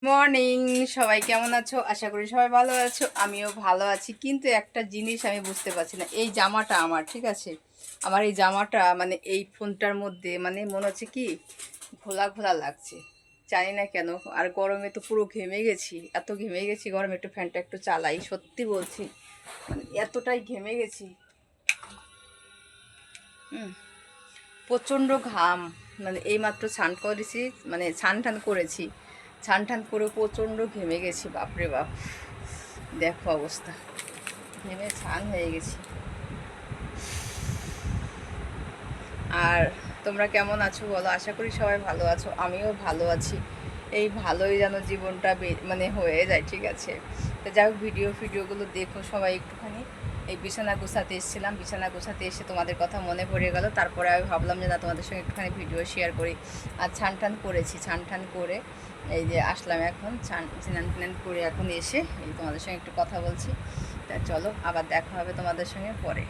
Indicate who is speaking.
Speaker 1: Morning, সবাই কেমন আছো? আশা করি সবাই ভালো আছো, আমিও ভালো আছি। কিন্তু একটা জিনিস আমি বুঝতে পারছি না, এই জামাটা আমার, ঠিক আছে, আমার এই জামাটা মানে এই ফোনটার মধ্যে মানে মনে হচ্ছে কি ঘোলা ঘোলা লাগছে, জানি না কেন। আর গরমে তো পুরো ঘেমে গেছি, এত ঘেমে গেছি গরমে, একটু ফ্যানটা একটু চালাই, সত্যি বলছি, মানে এতটাই ঘেমে গেছি। প্রচণ্ড ঘাম, মানে এইমাত্র স্নান করেছি, মানে স্নান টান করেছি, স্নান টান করে প্রচণ্ড ঘেমে গেছি, বাপরে বাপ, দেখো অবস্থা, ঘেমে স্নান হয়ে গেছি। আর তোমরা কেমন আছো বলো? আশা করি সবাই ভালো আছো, আমিও ভালো আছি। এই ভালোই যেন জীবনটা মানে হয়ে যায়, ঠিক আছে। তো যাই হোক, ভিডিওগুলো দেখো সবাই একটুখানি। এই বিছানা গোছাতে এসেছিলাম, বিছানা গোছাতে এসে তোমাদের কথা মনে পড়ে গেল, তারপরে আমি ভাবলাম যে না, তোমাদের সঙ্গে একটুখানি ভিডিও শেয়ার করি। আর ছান টান করেছি, ছান টান করে এই যে আসলাম এখন, স্নান টান করে এখন এসে এই তোমাদের সঙ্গে একটু কথা বলছি। তা চলো, আবার দেখা হবে তোমাদের সঙ্গে পরে।